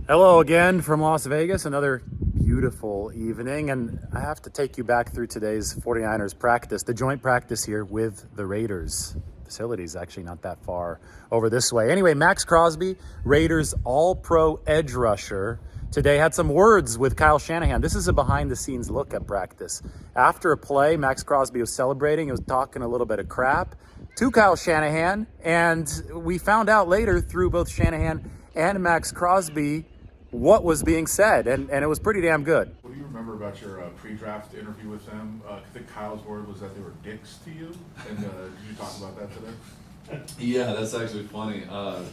Hello again from Las Vegas, another beautiful evening, and I have to take you back through today's 49ers practice, the joint practice here with the Raiders. Facility is actually not that far over this way. Anyway, Maxx Crosby, Raiders all-pro edge rusher, today had some words with Kyle Shanahan. This is a behind-the-scenes look at practice. After a play, Maxx Crosby was celebrating. He was talking a little bit of crap to Kyle Shanahan, and we found out later through both Shanahan and Maxx Crosby what was being said, and it was pretty damn good. What do you remember about your pre-draft interview with them? I think Kyle's word was that they were dicks to you, and did you talk about that today? Yeah, that's actually funny. I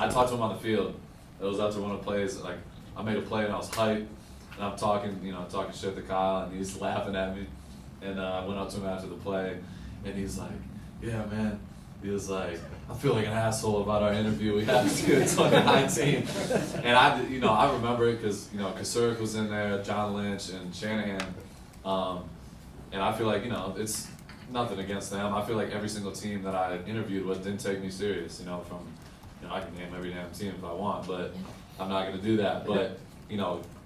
talked to him on the field. It was after one of the plays. Like, I made a play and I was hyped, and I'm talking shit to Kyle, and he's laughing at me. And I went up to him after the play, and he's like, "Yeah, man." He was like, "I feel like an asshole about our interview we had with you in 2019." And I remember it because Kasurek was in there, John Lynch, and Shanahan. And I feel like it's nothing against them. I feel like every single team that I interviewed with didn't take me serious. I can name every damn team if I want, but I'm not going to do that. But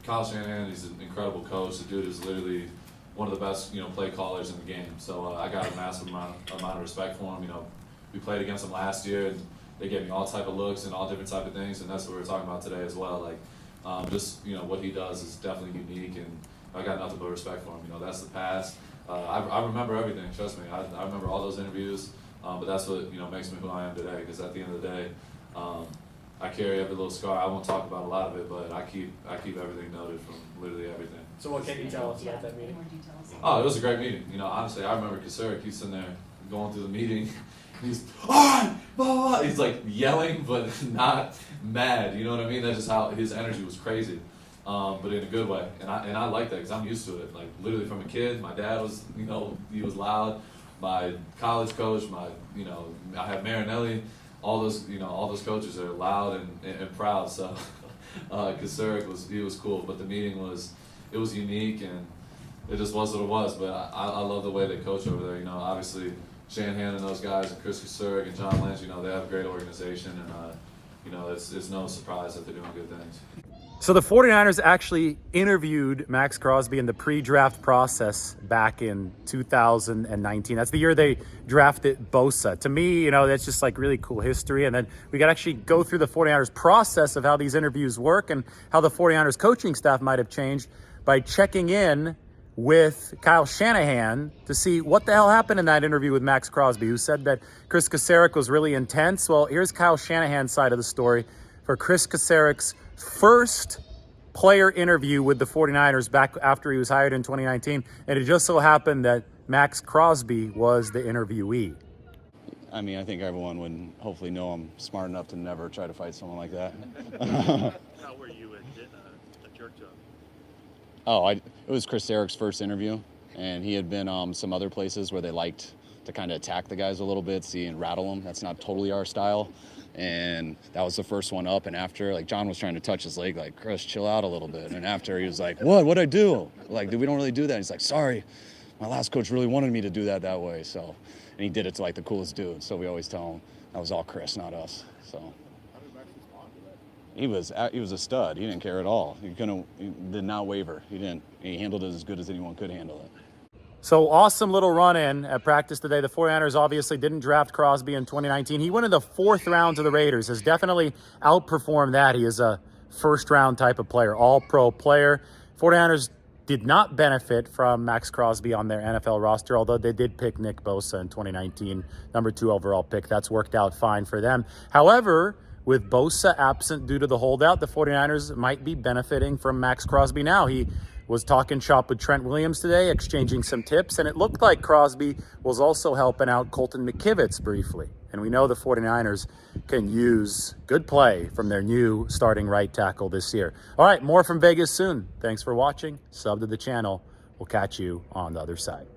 Kyle Shanahan, he's an incredible coach. The dude is literally one of the best play callers in the game. So I got a massive amount of respect for him. We played against them last year, and they gave me all type of looks and all different type of things, and that's what we're talking about today as well. Like, what he does is definitely unique, and I got nothing but respect for him. That's the past. I remember everything. Trust me, I remember all those interviews. But that's what makes me who I am today. Because at the end of the day, I carry every little scar. I won't talk about a lot of it, but I keep everything noted from literally everything. So what can you tell us about that meeting? Oh, it was a great meeting. Honestly, I remember Kasurek. He's sitting there going through the meeting. He's, all right, blah, blah, blah. He's like yelling, but not mad. You know what I mean? That's just how his energy was crazy, but in a good way. And I like that because I'm used to it. Like literally from a kid, my dad was, he was loud. My college coach, I have Marinelli. All those coaches are loud and proud. So Kasurek was cool, but the meeting was unique, and it just was what it was. But I love the way they coach over there. Obviously Shanahan and those guys, and Chris Kasurek and John Lynch, they have a great organization, and it's no surprise that they're doing good things. So the 49ers actually interviewed Maxx Crosby in the pre-draft process back in 2019. That's the year they drafted Bosa. To me, that's just like really cool history. And then we got to actually go through the 49ers process of how these interviews work and how the 49ers coaching staff might have changed by checking in with Kyle Shanahan to see what the hell happened in that interview with Maxx Crosby, who said that Chris Kasurek was really intense. Well, here's Kyle Shanahan's side of the story for Chris Kasarek's first player interview with the 49ers back after he was hired in 2019. And it just so happened that Maxx Crosby was the interviewee. I mean, I think everyone would hopefully know I'm smart enough to never try to fight someone like that. How were you a jerk to him? It was Chris Kasarek's first interview, and he had been some other places where they liked to kind of attack the guys a little bit, see and rattle them. That's not totally our style. And that was the first one up. And after, John was trying to touch his leg, like, Chris, chill out a little bit. And after, he was like, what'd I do? Like, we don't really do that. He's like, sorry, my last coach really wanted me to do that way. So, and he did it to the coolest dude. So we always tell him that was all Chris, not us. So. How did Max respond to that? He was a stud. He didn't care at all. He did not waver. He handled it as good as anyone could handle it. So awesome little run-in at practice today. The 49ers obviously didn't draft Crosby in 2019. He went in the 4th round to the Raiders, has definitely outperformed that. He is a first-round type of player, all-pro player. 49ers did not benefit from Maxx Crosby on their NFL roster, although they did pick Nick Bosa in 2019, number 2 overall pick. That's worked out fine for them. However, with Bosa absent due to the holdout, the 49ers might be benefiting from Maxx Crosby now. He was talking shop with Trent Williams today, exchanging some tips, and it looked like Crosby was also helping out Colton McKivitz briefly. And we know the 49ers can use good play from their new starting right tackle this year. All right, more from Vegas soon. Thanks for watching. Sub to the channel. We'll catch you on the other side.